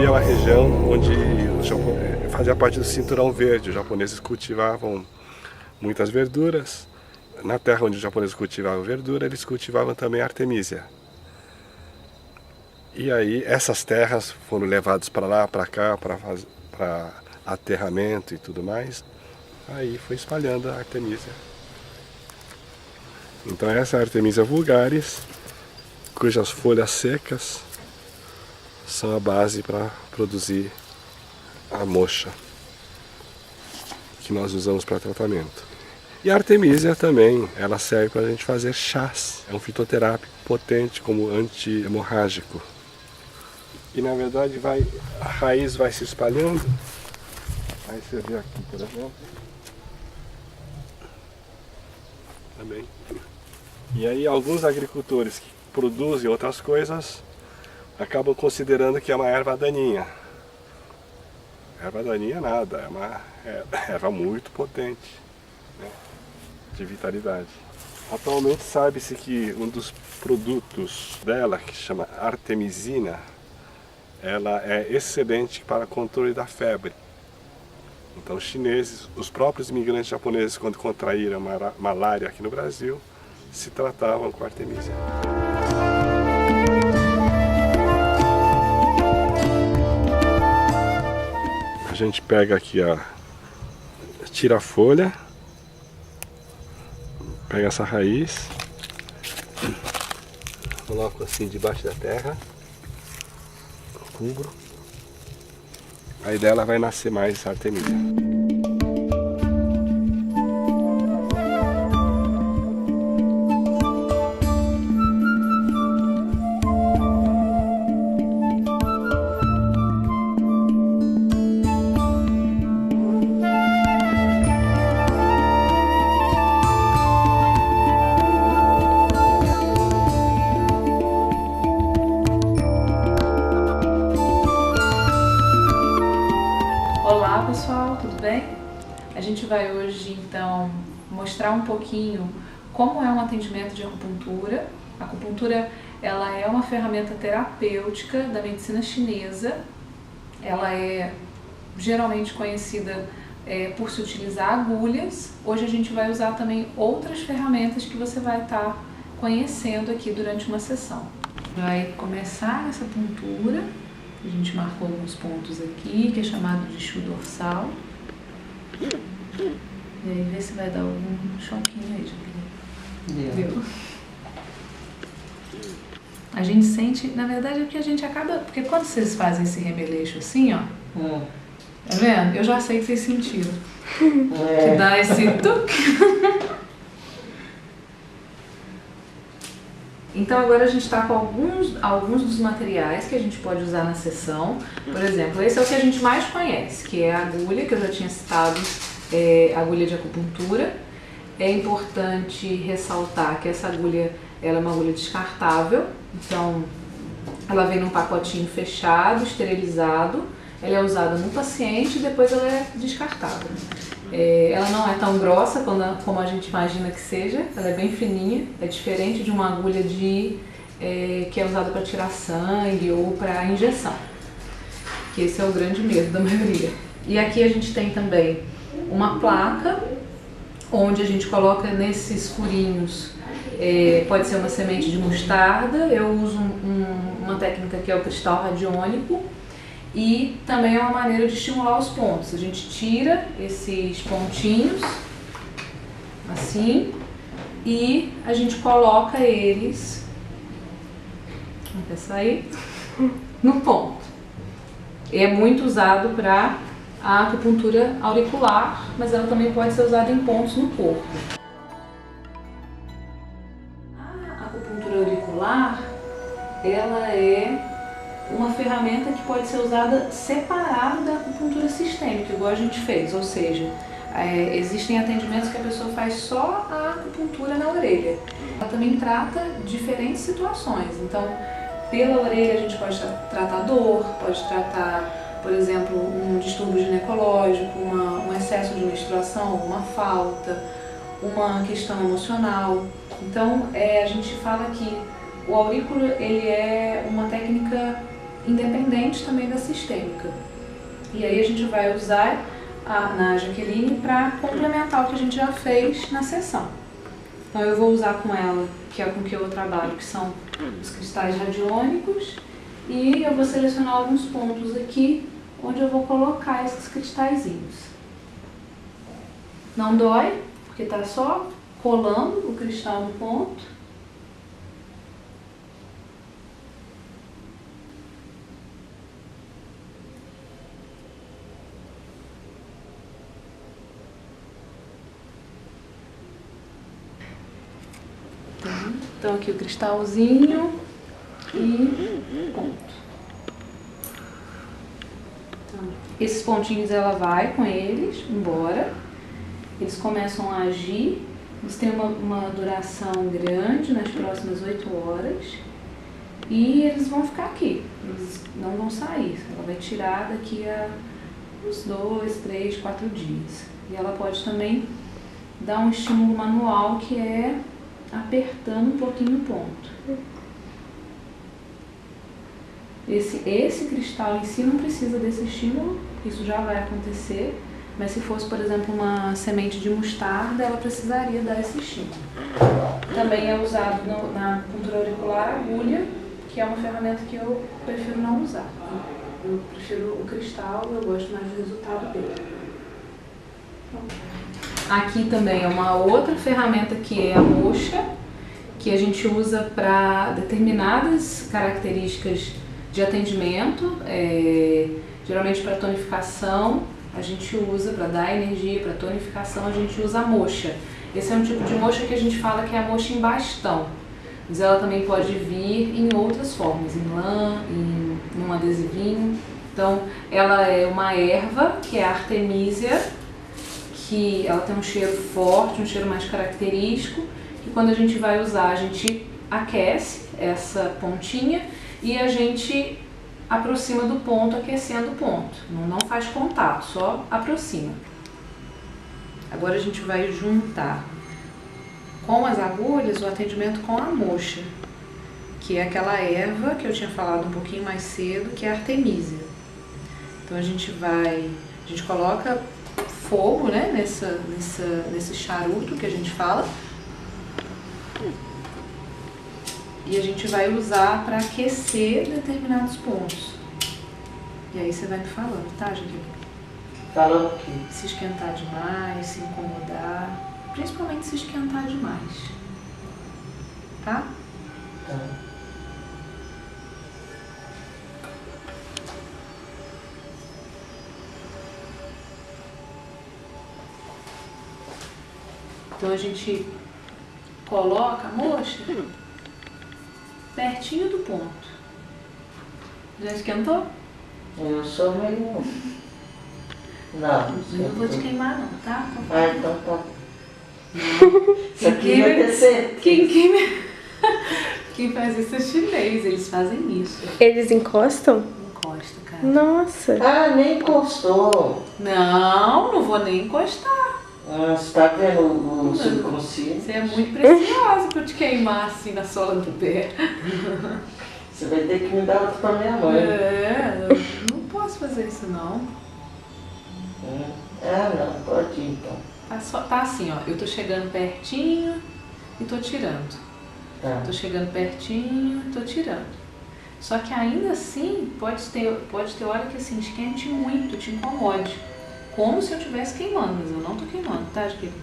é uma região onde fazia parte do cinturão verde. Os japoneses cultivavam muitas verduras. Na terra onde os japoneses cultivavam verdura, eles cultivavam também artemisia. E aí essas terras foram levadas para lá, para cá, para aterramento e tudo mais. Aí foi espalhando a artemisia. Então essa é a Artemisia vulgaris, cujas folhas secas são a base para produzir a moxa que nós usamos para tratamento. E a Artemisia também, ela serve para a gente fazer chás. É um fitoterápico potente como anti-hemorrágico. E na verdade a raiz vai se espalhando. Aí você vê aqui, por exemplo. Também. E aí alguns agricultores que produzem outras coisas acabam considerando que é uma erva daninha. Erva daninha nada, é uma erva muito potente, né, de vitalidade. Atualmente sabe-se que um dos produtos dela, que se chama artemisina, ela é excelente para controle da febre. Então os chineses, os próprios imigrantes japoneses, quando contraíram malária aqui no Brasil, se tratavam com artemisia. A gente pega aqui, tira a folha, pega essa raiz, coloco assim debaixo da terra, cubro. Aí dela vai nascer mais essa artemisia. Olá pessoal, tudo bem? A gente vai hoje então mostrar um pouquinho como é um atendimento de acupuntura. A acupuntura ela é uma ferramenta terapêutica da medicina chinesa. Ela é geralmente conhecida por se utilizar agulhas. Hoje a gente vai usar também outras ferramentas que você vai estar conhecendo aqui durante uma sessão. Vai começar essa acupuntura. A gente marcou alguns pontos aqui, que é chamado de chu dorsal. E aí vê se vai dar algum choquinho aí, Jaqueline. Deu. A gente sente, na verdade é que a gente acaba, porque quando vocês fazem esse remeleixo assim, ó, tá vendo? Eu já sei que vocês sentiram. Que dá esse tuc. Então agora a gente está com alguns dos materiais que a gente pode usar na sessão. Por exemplo, esse é o que a gente mais conhece, que é a agulha, que eu já tinha citado, agulha de acupuntura. É importante ressaltar que essa agulha ela é uma agulha descartável, então ela vem num pacotinho fechado, esterilizado, ela é usada no paciente e depois ela é descartada. Ela não é tão grossa como a gente imagina que seja, ela é bem fininha, é diferente de uma agulha que é usada para tirar sangue ou para injeção, que esse é o grande medo da maioria. E aqui a gente tem também uma placa, onde a gente coloca nesses furinhos, pode ser uma semente de mostarda, eu uso uma técnica que é o cristal radiônico. E também é uma maneira de estimular os pontos. A gente tira esses pontinhos, assim, e a gente coloca eles, até sair, no ponto. É muito usado para a acupuntura auricular, mas ela também pode ser usada em pontos no corpo. A acupuntura auricular, ela é uma ferramenta que pode ser usada separada da acupuntura sistêmica, igual a gente fez, ou seja, existem atendimentos que a pessoa faz só a acupuntura na orelha. Ela também trata diferentes situações, então pela orelha a gente pode tratar dor, pode tratar, por exemplo, um distúrbio ginecológico, um excesso de menstruação, uma falta, uma questão emocional. Então a gente fala que o aurículo ele é uma técnica independente também da sistêmica. E aí a gente vai usar na Jaqueline para complementar o que a gente já fez na sessão. Então eu vou usar com ela, que é com que eu trabalho, que são os cristais radiônicos, e eu vou selecionar alguns pontos aqui onde eu vou colocar esses cristalzinhos. Não dói, porque está só colando o cristal no ponto. Então aqui o cristalzinho e ponto. Então, esses pontinhos ela vai com eles embora, eles começam a agir, eles têm uma duração grande nas próximas 8 horas e eles vão ficar aqui, eles não vão sair, ela vai tirar daqui a uns 2, 3, 4 dias. E ela pode também dar um estímulo manual que é apertando um pouquinho o ponto. Esse cristal em si não precisa desse estímulo, isso já vai acontecer, mas se fosse, por exemplo, uma semente de mostarda, ela precisaria dar esse estímulo. Também é usado na puntura auricular a agulha, que é uma ferramenta que eu prefiro não usar. Eu prefiro o cristal, eu gosto mais do resultado dele. Aqui também é uma outra ferramenta que é a moxa, que a gente usa para determinadas características de atendimento, geralmente para tonificação a gente usa, para dar energia, para tonificação a gente usa a moxa. Esse é um tipo de moxa que a gente fala que é a moxa em bastão, mas ela também pode vir em outras formas, em lã, em um adesivinho. Então ela é uma erva que é a artemisia, que ela tem um cheiro forte, um cheiro mais característico, e quando a gente vai usar, a gente aquece essa pontinha e a gente aproxima do ponto, aquecendo o ponto. Não faz contato, só aproxima. Agora a gente vai juntar com as agulhas o atendimento com a moxa, que é aquela erva que eu tinha falado um pouquinho mais cedo, que é a artemisia. Então a gente coloca fogo, né, nesse charuto que a gente fala, e a gente vai usar para aquecer determinados pontos. E aí você vai me falando, tá, Jaqueline? Falando o quê? Se esquentar demais, se incomodar, principalmente se esquentar demais, tá? Tá. Então a gente coloca a moxa pertinho do ponto. Já esquentou? Eu sou meio... Não, Não vou te queimar não, tá? Ah, então tá. Isso aqui vai descer. Quem faz isso é chinês, eles fazem isso. Eles encostam? Encosta, cara. Nossa. Ah, nem encostou. Não vou nem encostar. Ah, você tá vendo o subconsciente? Você é muito preciosa pra eu te queimar assim na sola do pé. Você vai ter que me dar outro pra minha mãe. Eu não posso fazer isso não. Ah, não, pode ir então. Tá assim, ó, eu tô chegando pertinho e tô tirando. Tá. Tô chegando pertinho e tô tirando. Só que ainda assim, pode ter hora que assim, esquente muito, te incomode. Como se eu estivesse queimando, mas eu não tô queimando, tá, Jaqueline?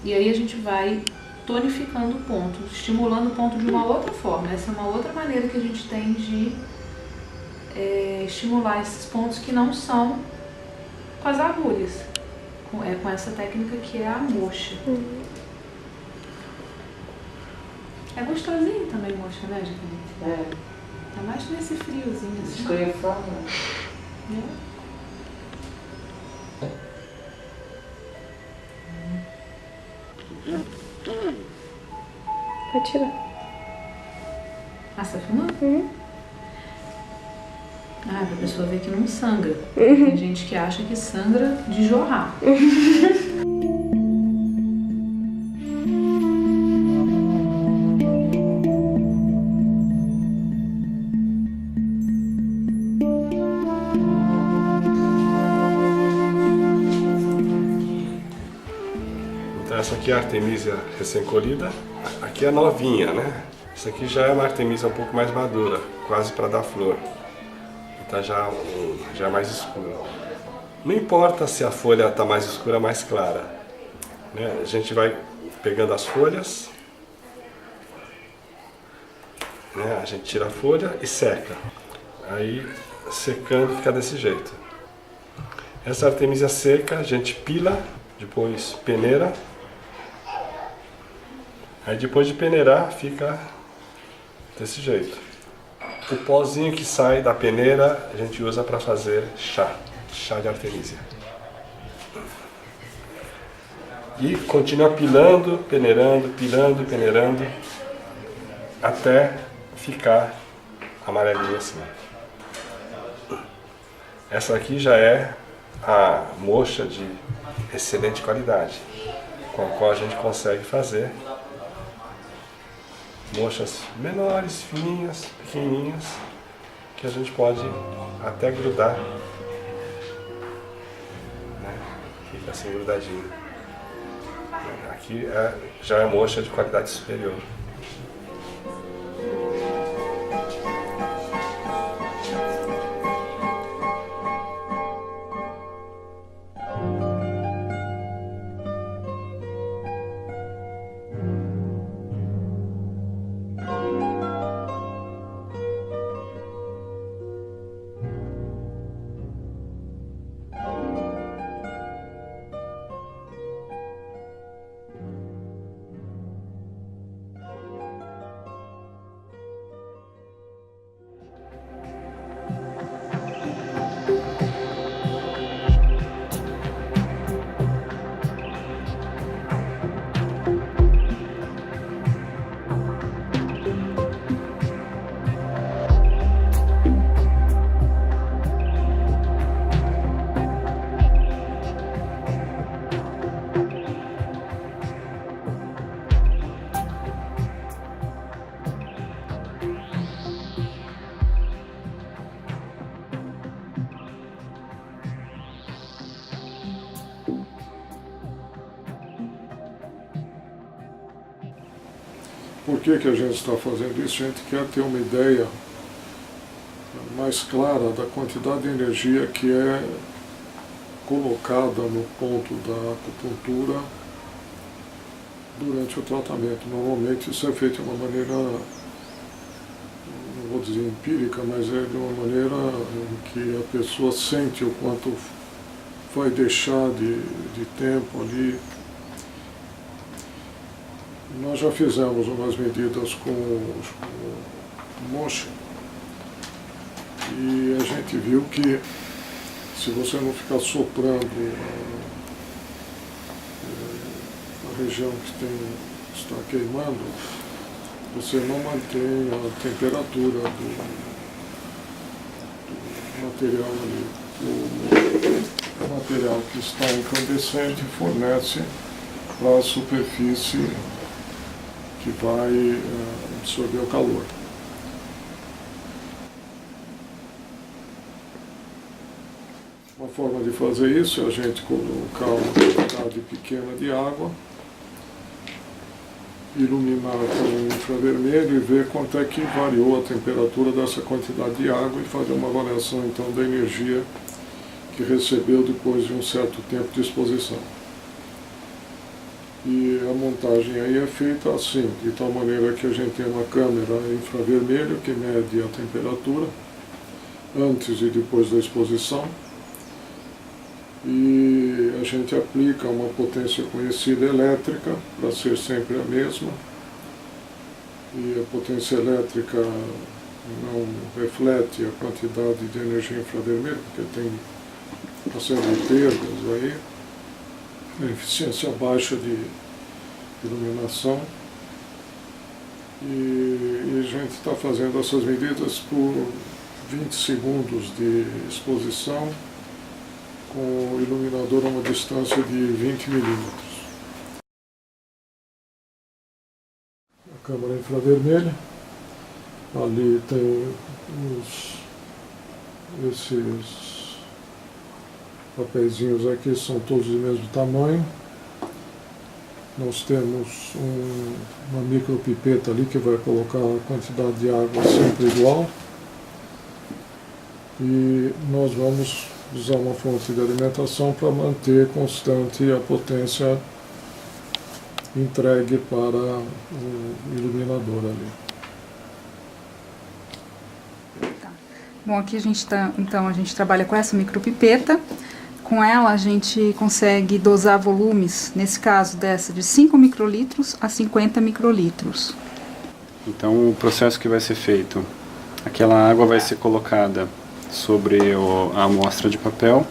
E aí a gente vai tonificando o ponto, estimulando o ponto de uma outra forma. Essa é uma outra maneira que a gente tem de estimular esses pontos que não são com as agulhas. Com essa técnica que é a moxa. É gostosinho também moxa, né, Jaqueline? É, Tá mais nesse friozinho isso assim. que eu ia falar. Pode tirar. Ah, você tá filmando? Uhum. Ah, pra pessoa ver que não sangra. Tem gente que acha que sangra de jorrar. Essa aqui é a Artemisia recém-colhida. Aqui é novinha, né? Essa aqui já é uma Artemisia um pouco mais madura, quase para dar flor. Tá já é mais escura. Não importa se a folha está mais escura ou mais clara, né? A gente vai pegando as folhas, né? A gente tira a folha e seca. Aí secando fica desse jeito. Essa Artemisia seca a gente pila, depois peneira. Aí depois de peneirar fica desse jeito. O pozinho que sai da peneira a gente usa para fazer chá de Artemisia. E continua pilando, peneirando, até ficar amarelinha assim. Essa aqui já é a moxa de excelente qualidade, com a qual a gente consegue fazer mochas menores, fininhas, pequenininhas, que a gente pode até grudar, né? Fica assim grudadinho. Aqui já é mocha de qualidade superior. Por que a gente está fazendo isso? A gente quer ter uma ideia mais clara da quantidade de energia que é colocada no ponto da acupuntura durante o tratamento. Normalmente isso é feito de uma maneira, não vou dizer empírica, mas é de uma maneira em que a pessoa sente o quanto vai deixar de tempo ali. Nós já fizemos umas medidas com mocha e a gente viu que se você não ficar soprando a região que está queimando, você não mantém a temperatura do material ali. O material que está incandescente fornece para a superfície que vai absorver o calor. Uma forma de fazer isso é a gente colocar uma quantidade pequena de água, iluminar com infravermelho e ver quanto é que variou a temperatura dessa quantidade de água e fazer uma avaliação então da energia que recebeu depois de um certo tempo de exposição. E a montagem aí é feita assim, de tal maneira que a gente tem uma câmera infravermelho que mede a temperatura antes e depois da exposição. E a gente aplica uma potência conhecida elétrica, para ser sempre a mesma. E a potência elétrica não reflete a quantidade de energia infravermelha, porque tem uma série de perdas aí. A eficiência baixa de iluminação e a gente está fazendo essas medidas por 20 segundos de exposição com o iluminador a uma distância de 20 milímetros. A câmara infravermelha, ali tem esses papeizinhos aqui, são todos do mesmo tamanho. nós temos uma micropipeta ali que vai colocar a quantidade de água sempre igual. E nós vamos usar uma fonte de alimentação para manter constante a potência entregue para o iluminador ali. Tá. Bom, aqui a gente trabalha com essa micropipeta. Com ela a gente consegue dosar volumes, nesse caso dessa, de 5 microlitros a 50 microlitros. Então o processo que vai ser feito, aquela água vai ser colocada sobre a amostra de papel.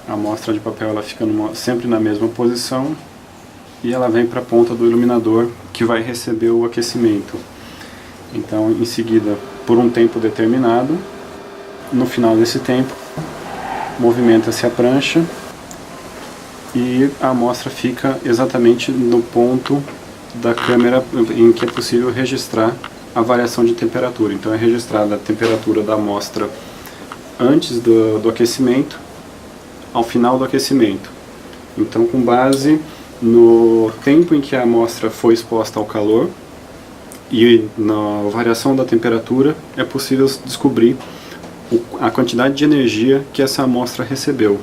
A amostra de papel ela fica sempre na mesma posição e ela vem para a ponta do iluminador que vai receber o aquecimento. Então, em seguida, por um tempo determinado, no final desse tempo, movimenta-se a prancha e a amostra fica exatamente no ponto da câmera em que é possível registrar a variação de temperatura. Então é registrada a temperatura da amostra antes do aquecimento, ao final do aquecimento. Então, com base no tempo em que a amostra foi exposta ao calor e na variação da temperatura, é possível descobrir a quantidade de energia que essa amostra recebeu.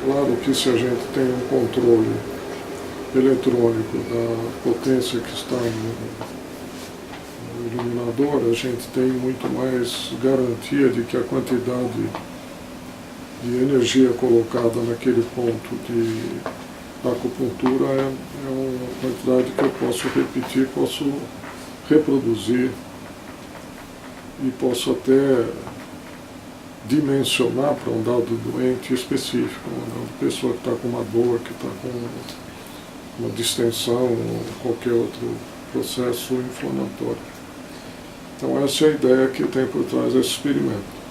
Claro que se a gente tem um controle eletrônico da potência que está no iluminador, a gente tem muito mais garantia de que a quantidade de energia colocada naquele ponto de acupuntura é uma quantidade que eu posso repetir, posso reproduzir e posso até dimensionar para um dado doente específico, uma pessoa que está com uma dor, que está com uma distensão ou qualquer outro processo inflamatório. Então essa é a ideia que tem por trás desse experimento.